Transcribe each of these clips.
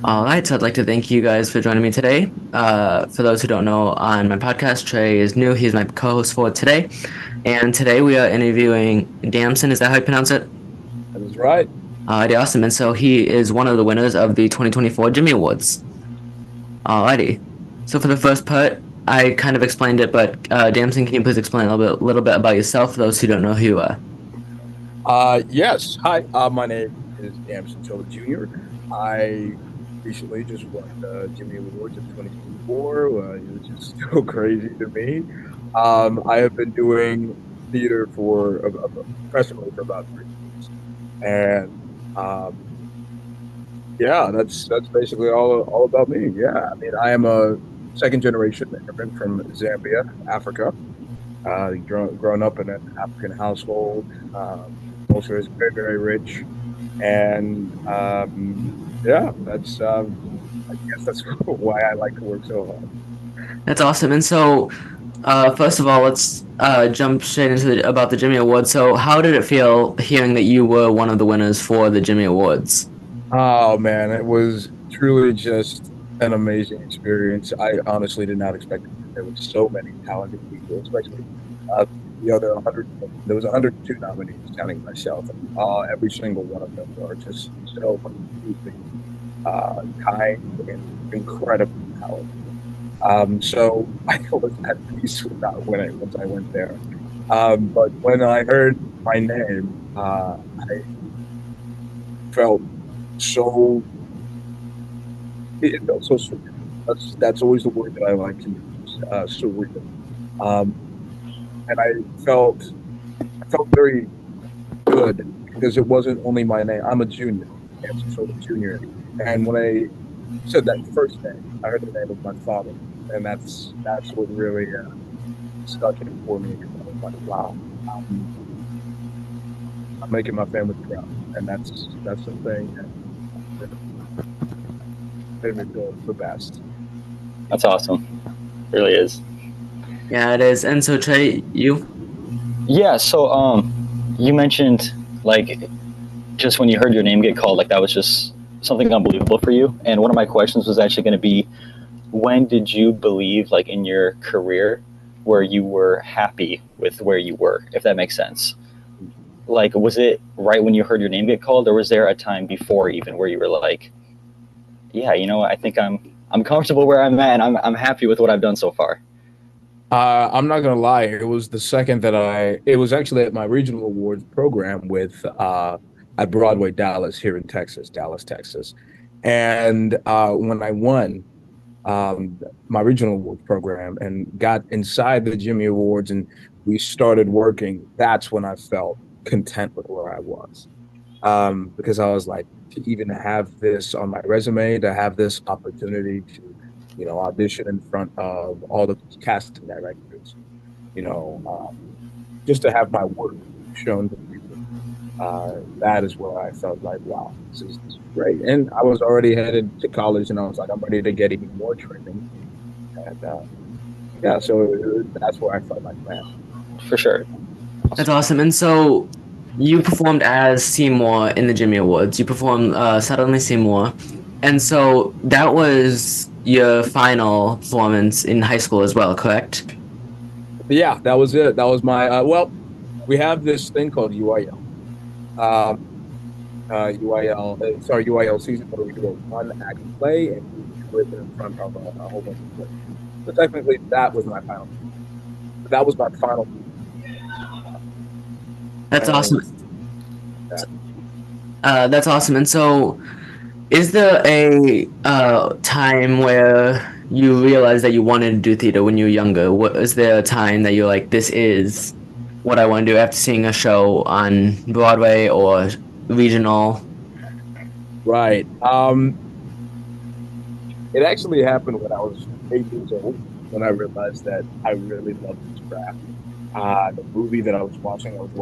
All right, so I'd like to thank you guys for joining me today. For those who don't know, on my podcast, Trey is new. He's my co-host for today, and today we are interviewing Damson. Is that how you pronounce it? That is right. Alrighty, awesome. And so he is one of the winners of the 2024 Jimmy Awards. Alrighty. So for the first part, I kind of explained it, but Damson, can you please explain a little bit about yourself for those who don't know who you are? Yes. Hi. My name is Damson Chola Jr. I recently just won the Jimmy Awards of 2024. It was just so crazy to me. I have been doing theater professionally for about 3 years, and yeah, that's basically all about me. Yeah, I mean, I am a second generation immigrant from Zambia, Africa. Grown up in an African household. Culture is very, very rich, and yeah, that's I guess that's why I like to work so hard. That's awesome. And so, first of all, let's jump straight into about the Jimmy Awards. So, how did it feel hearing that you were one of the winners for the Jimmy Awards? Oh man, it was truly just an amazing experience. I honestly did not expect it. There were so many talented people, especially uh, the other 100. There was 102 nominees, counting myself, and every single one of them are just so completely kind and incredibly talented. So I was at peace with not winning once I went there. But when I heard my name, I felt so it felt so surreal. That's always the word that I like to use, surreal. Um, and I felt very good because it wasn't only my name. I'm a junior, Damson Chola Jr. And when I said that first name, I heard the name of my father, and that's what really stuck in for me. I was like, wow, um, I'm making my family proud, and that's the thing that made me feel the best. That's awesome. It really is. Yeah, it is. And so, Trey, you? Yeah. So, you mentioned like just when you heard your name get called, like that was just something unbelievable for you. And one of my questions was actually going to be, when did you believe, like in your career, where you were happy with where you were, if that makes sense? Like, was it right when you heard your name get called, or was there a time before even where you were like, yeah, I think I'm comfortable where I'm at, and I'm happy with what I've done so far. I'm not gonna lie. It was the second that it was actually at my regional awards program with at Broadway Dallas here in Texas, Dallas, Texas. And when I won um, my regional awards program and got inside the Jimmy Awards and we started working, that's when I felt content with where I was. Because I was like, to even have this on my resume, to have this opportunity to, audition in front of all the casting directors, you know, just to have my work shown to people. That is where I felt like, wow, this is great. And I was already headed to college, and I was like, I'm ready to get even more training. And yeah, so that's where I felt like, man, For sure. That's awesome. And so, you performed as Seymour in the Jimmy Awards. You performed Suddenly Seymour. And so, that was your final performance in high school as well, correct? but yeah, that was it. That was my well, we have this thing called UIL. Um, UIL, sorry, UIL season where we do a one act play and we do it in front of a whole bunch of players. So technically, that was my final. That was my final. That's And awesome. yeah. That's awesome. And so, is there a time where you realized that you wanted to do theater when you were younger? What is there a time that you're like, this is what I want to do after seeing a show on Broadway or regional? Right. It actually happened when I was 8 years old when I realized that I really loved this craft. The movie that I was watching with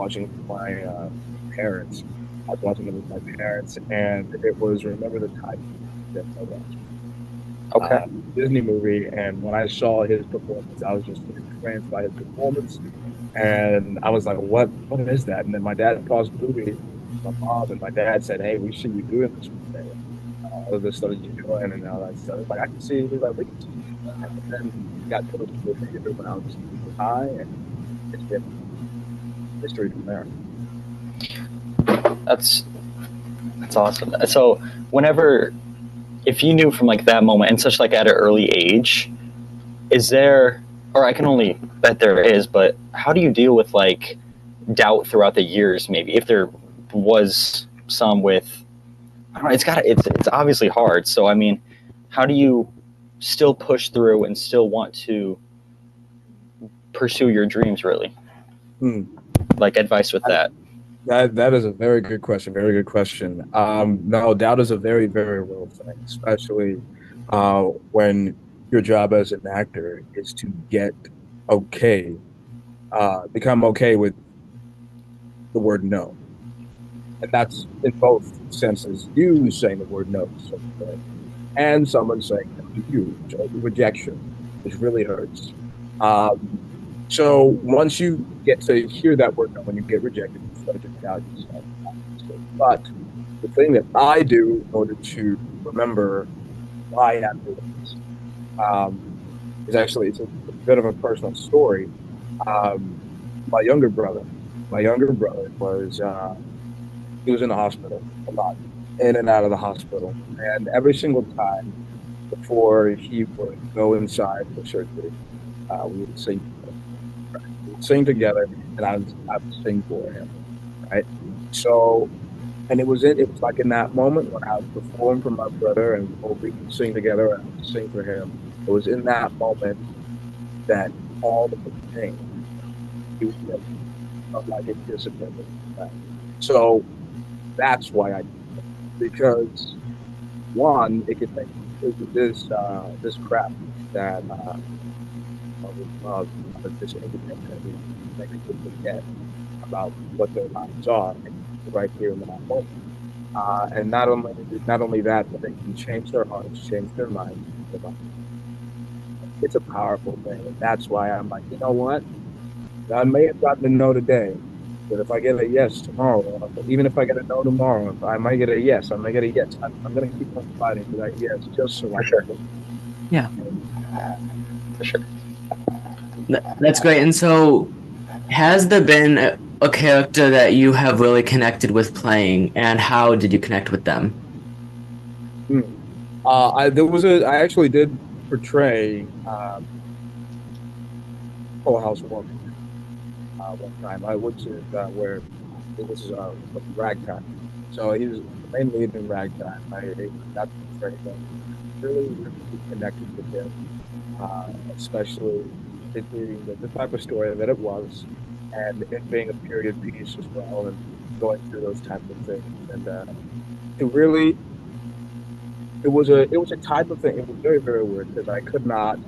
my parents. I was watching it with my parents, and it was Remember the Titans. Okay. Disney movie. And when I saw his performance, I was just entranced by his performance. And I was like, what is that? And then my dad paused the movie, my mom and my dad said, hey, we see you doing this one day. all of the stuff that you're doing and all that stuff. Like I can see, he's like, we can see that. But then we got to the theater when I was high, and it's been history from there. That's awesome. So whenever, if you knew from like that moment and such like at an early age, is there, or I can only bet there is, but how do you deal with like doubt throughout the years? Maybe if there was some with, I don't know, it's obviously hard. So I mean, how do you still push through and still want to pursue your dreams? Really, like advice with that. That is a very good question. Very good question. No, doubt is a very, very real thing, especially when your job as an actor is to get okay, become okay with the word no. And that's in both senses. You saying the word no to something, and someone saying no to you, so rejection, which really hurts. Um, so once you get to hear that word no, when you get rejected, you start to doubt yourself. But the thing that I do in order to remember why I'm doing this is actually it's a bit of a personal story. Um, my younger brother, my younger brother was he was in the hospital a lot, in and out of the hospital, and every single time before he would go inside for surgery, we would sing. We would sing together, and I would sing for him, right? So, and it was like in that moment when I would perform for my brother, and we would sing together, and I would sing for him. It was in that moment that all of the pain, he was felt like it disappeared. So that's why I, because one, it could make this crap that this independent make people forget about what their lives are right here in that moment. And not only that, but they can change their hearts, change their minds. It's a powerful thing, and that's why I'm like, you know what? I may have gotten a no today, but if I get a yes tomorrow, even if I get a no tomorrow, if I might get a yes, I might get a yes. I'm going to keep on fighting for that yes, just so I Sure. can. Yeah, For sure. that's great. And so, has there been a character that you have really connected with playing, and how did you connect with them? I actually did portray Full House one one time. I went to where this is Ragtime. So he was the main lead in Ragtime. I got to portray him. Really, really connected with him, especially it being the type of story that it was, and it being a period piece as well, and going through those types of things. And it really, it was a type of thing. It was very, very weird because I could not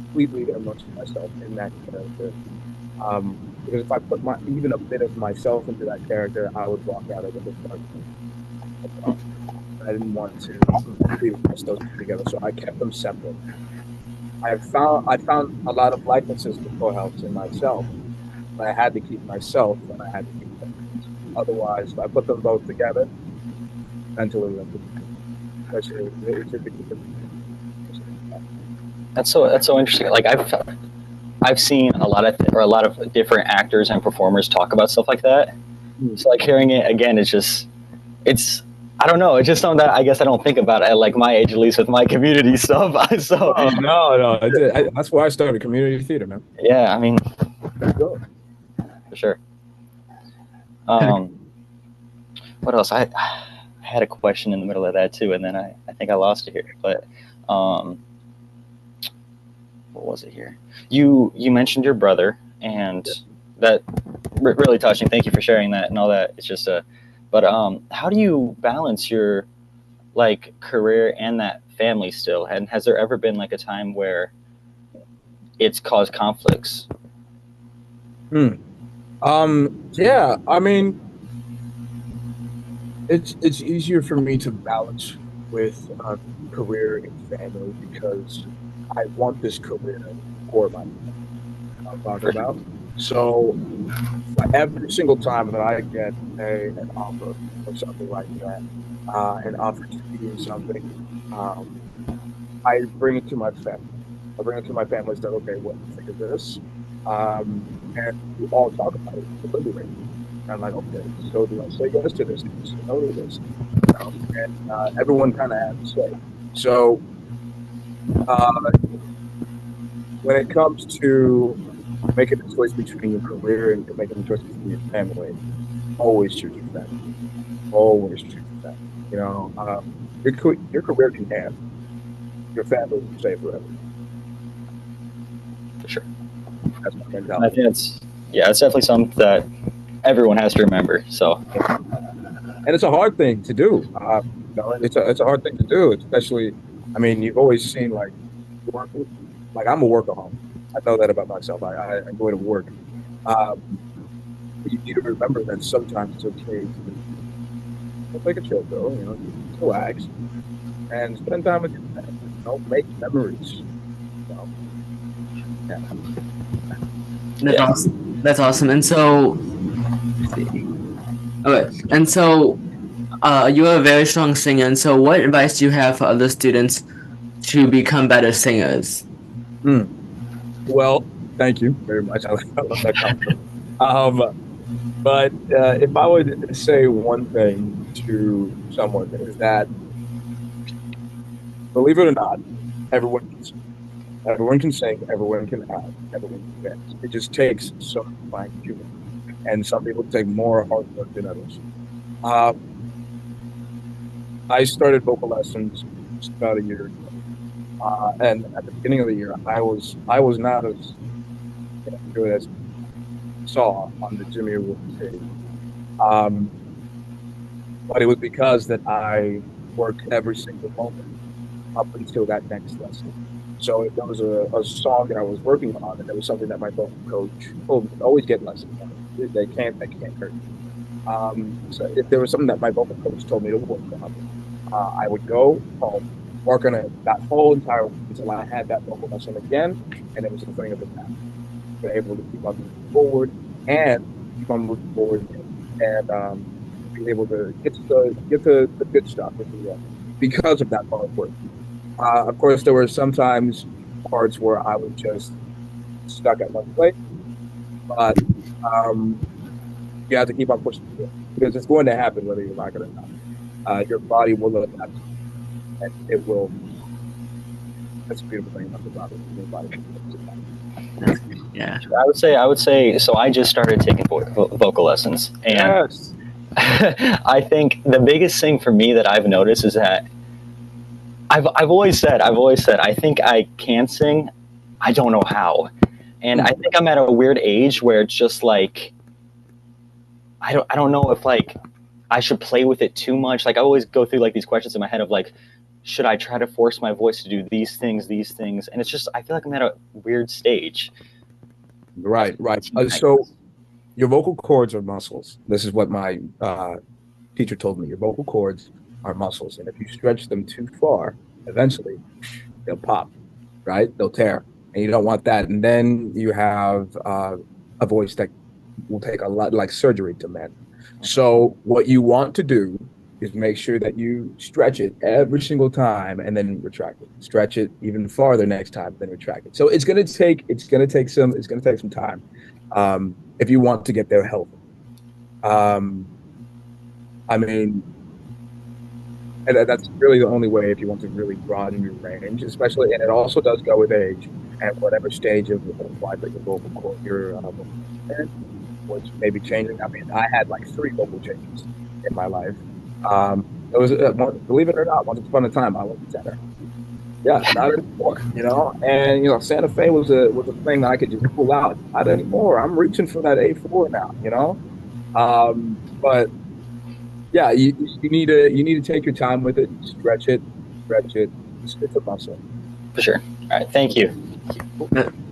completely immerse myself in that character. Because if I put my even a bit of myself into that character, I would walk out of it with I didn't want to completely mess those two together, so I kept them separate. I found a lot of likenesses to Corehouse in myself, but I had to keep myself and I had to keep them. Otherwise, if I put them both together, mentally, especially it should be That's so interesting. Like I've seen a lot of different actors and performers talk about stuff like that. So like hearing it again is just it's I don't know. It's just something that I guess I don't think about at like my age, at least with my community stuff. So Oh no, no, that's why I started community theater, man. yeah, I mean There you go. for sure. Um, what else? I had a question in the middle of that too, and then I think I lost it here. But what was it here? You mentioned your brother, and that really touching. Thank you for sharing that and all that. It's just a, but how do you balance your like career and that family still? And has there ever been like a time where it's caused conflicts? Yeah, I mean, it's easier for me to balance with career and family because I want this career for my I'm talking about. So every single time that I get an offer or something like that, and offers to me something, um, I bring it to my family. I bring it to my family and say, okay, what do you think of this? And we all talk about it, deliberate. And I'm like, okay, so do I say yes to this? Do I say no to this? And everyone kind of has a say. So uh, when it comes to making a choice between your career and making a choice between your family, always choose your family. Always choose your family. Your career can have your family will stay forever. For sure. That's my I mentality. think it's definitely something that everyone has to remember. So And it's a hard thing to do. It's a hard thing to do, especially. I mean, you've always seen work, like I'm a workaholic. I know that about myself. I enjoy to work. Um, but you need to remember that sometimes it's okay to take a chill pill, just relax and spend time with your family. Make memories. You know, yeah. That's yeah, awesome. That's awesome. And so, okay. And so, you're a very strong singer. And so, what advice do you have for other students to become better singers? Mm. Well, thank you very much. I love that compliment. Um, but if I would say one thing to someone is that, believe it or not, everyone can sing. Everyone can sing. Everyone can act. Everyone can dance. It just takes some fine tuning, and some people take more hard work than others. Uh, I started vocal lessons just about a year ago, and at the beginning of the year, I was not as good as I saw on the Jimmy Award stage. Um, but it was because that I worked every single moment up until that next lesson. So if there was a song that I was working on, and there was something that my vocal coach told me, always get lessons. They can't hurt. So if there was something that my vocal coach told me to work on, I would go home, work on it that whole entire week until I had that vocal lesson again, and it was a thing of the past. Been able to keep on moving forward and keep on moving forward and be able to get the good stuff at the end because of that hard work. Of course, there were sometimes parts where I was just stuck at one place, but um, you have to keep on pushing through it because it's going to happen whether you like it or not. Your body will adapt, and it will. That's a beautiful thing about the body. Your body will adapt. Yeah. I would say. So I just started taking vocal lessons, and Yes. I think the biggest thing for me that I've noticed is that I've always said I think I can sing. I don't know how, and I think I'm at a weird age where it's just like I don't know if like I should play with it too much. Like I always go through like these questions in my head of like, should I try to force my voice to do these things, and it's just I feel like I'm at a weird stage. Right, right. So your vocal cords are muscles. This is what my teacher told me. Your vocal cords are muscles, and if you stretch them too far, eventually they'll pop, right? They'll tear, and you don't want that. And then you have a voice that will take a lot, like surgery to mend. So what you want to do is make sure that you stretch it every single time and then retract it. Stretch it even farther next time, then retract it. So it's gonna take some time if you want to get there healthy. Um, I mean, and that's really the only way if you want to really broaden your range, especially, and it also does go with age and whatever stage of life that your vocal cord, your vocal cord was maybe changing. I mean, I had like three vocal changes in my life. It was, believe it or not, once upon a time I was a tenor. Yeah, not anymore. And Santa Fe was a thing that I could just pull out. Not anymore. I'm reaching for that A4 now. But yeah, you need to take your time with it, stretch it. It's a muscle. For sure. All right, thank you.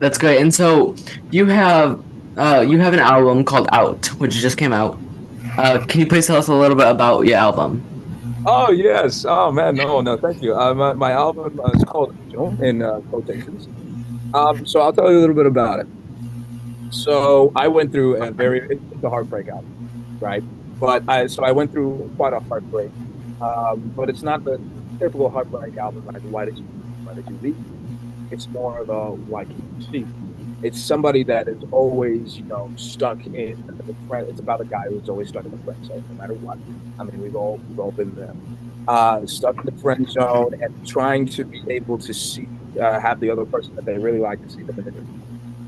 That's great. And so, you have you have an album called Out, which just came out. Can you please tell us a little bit about your album? Oh yes. Oh man, no, no, thank you. My album is called Angel in quotations. So I'll tell you a little bit about it. So I went through it's a heartbreak album, right? But I went through quite a heartbreak. But it's not the typical heartbreak album like why did you leave? It's more of a why can't you see? It's somebody that is always, stuck in the friend. It's about a guy who's always stuck in the friend zone, no matter what. I mean, we've all been there. Stuck in the friend zone and trying to be able to see, have the other person that they really like to see them in their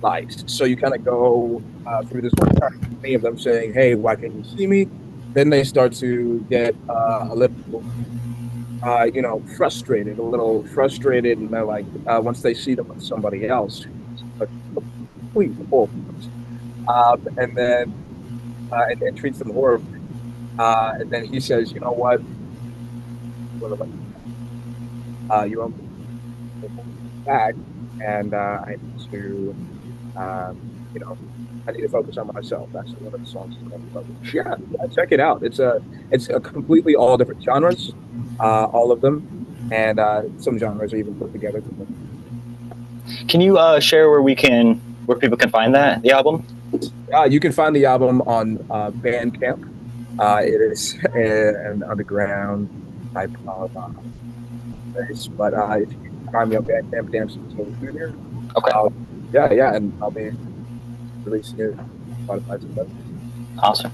lives. So you kind of go through this whole journey of them saying, "Hey, why can't you see me?" Then they start to get a little frustrated, a little frustrated, and they're like, once they see them with somebody else, a complete horrible person, and then and treats them horribly. And then he says, you know what? Sort of like, you owe me back, and I need to, um, you know, I need to focus on myself. That's one of the songs. Yeah, yeah, check it out. It's a completely all different genres, all of them, and some genres are even put together. Can you share where people can find the album? You can find the album on Bandcamp. It is an underground type of place, but if you find me on Bandcamp, Damson Chola Jr. Okay, Uh, yeah, yeah, and I'll be releasing it on Spotify. awesome.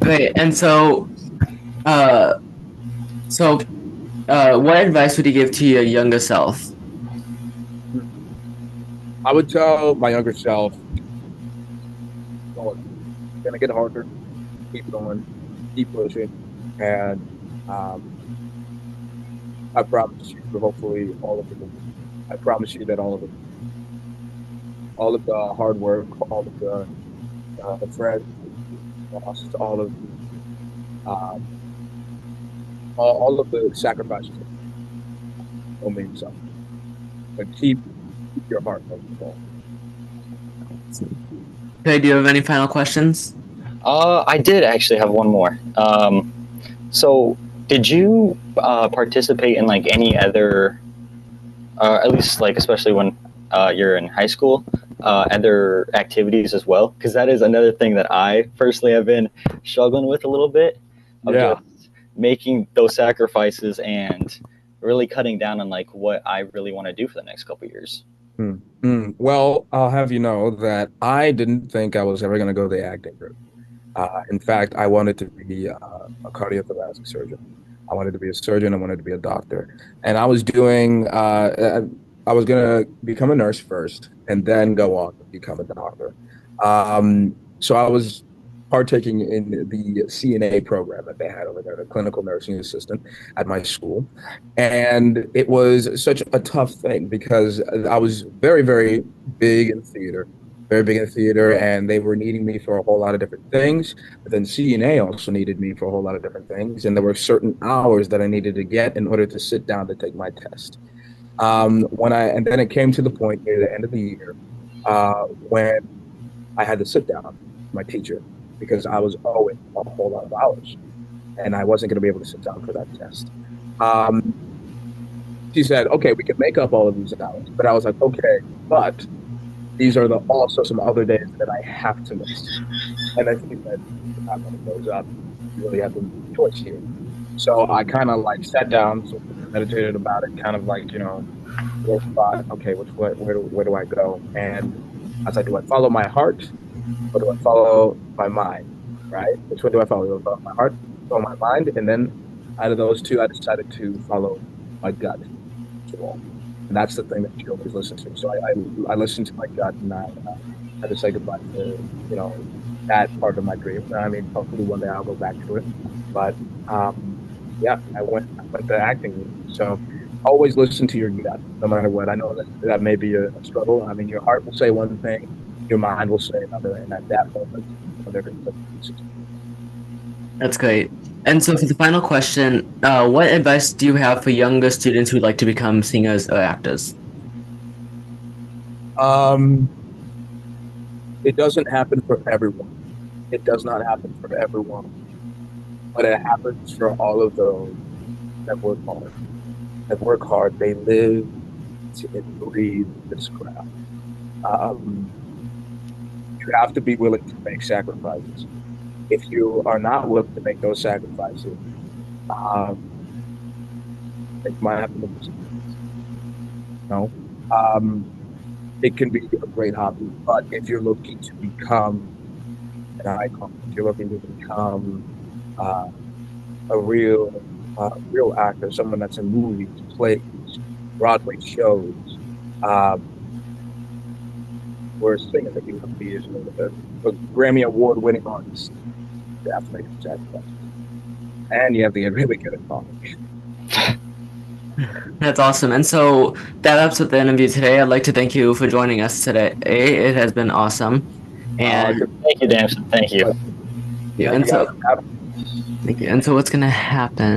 Great. And uh, so, what advice would you give to your younger self? I would tell my younger self, "Oh, it's gonna get harder. Keep going, keep pushing, and um, I promise you, hopefully, all of it. I promise you that all of the hard work, all of the friends, lost, um, all of the sacrifices will mean something. But keep your heart open. Okay, do you have any final questions? I did actually have one more. So, did you participate in like any other, at least like especially when you're in high school, other activities as well? Because that is another thing that I personally have been struggling with a little bit of Yeah. just making those sacrifices and really cutting down on like what I really want to do for the next couple of years. Well, I'll have you know that I didn't think I was ever going to go the acting route. In fact, I wanted to be a cardiothoracic surgeon. I wanted to be a surgeon. I wanted to be a doctor. And I was going to become a nurse first and then go on to become a doctor. So I was partaking in the CNA program that they had over there, the clinical nursing assistant at my school. And it was such a tough thing because I was very, very big in theater, very big in theater, and they were needing me for a whole lot of different things. But then CNA also needed me for a whole lot of different things, and there were certain hours that I needed to get in order to sit down to take my test. And then it came to the point near the end of the year when I had to sit down with my teacher because I was owing a whole lot of hours, and I wasn't going to be able to sit down for that test. Um, she said, "Okay, we can make up all of these hours," but I was like, "Okay, but these are also some other days that I have to miss." And then she said, "You're not one of those up. You really have the choice here." So I kind of like sat down, sort of meditated about it, kind of like, thought, okay, where do I go? And I was like, do I follow my heart or do I follow my mind? Right? Which one do I follow? Do I follow my heart, follow my mind? And then out of those two, I decided to follow my gut. And that's the thing that you always listen to. So I listened to my gut, and I had to say goodbye to that part of my dream. I mean, hopefully one day I'll go back to it. But yeah, I went the acting route. So always listen to your gut, no matter what. I know that may be a struggle. I mean, your heart will say one thing, your mind will say another, and at that moment, they're going to. That's great. And so, for the final question, what advice do you have for younger students who'd like to become singers or actors? Um, it doesn't happen for everyone. It does not happen for everyone, but it happens for all of those that work hard. That work hard, they live to breathe this craft. Um, you have to be willing to make sacrifices. If you are not willing to make those sacrifices, um, It might happen to be, um, it can be a great hobby. But if you're looking to become an icon, if you're looking to become uh, a real actor, someone that's in movies, plays, Broadway shows, uh, or a singer that you have to be a Grammy Award winning artist, you have to make a sacrifice. And you have to get really good at talking. That's awesome. And so that wraps up the interview today. I'd like to thank you for joining us today. It has been awesome. And Thank you, Damson. Thank you. yeah, You and guys so have thank you. And so what's gonna happen?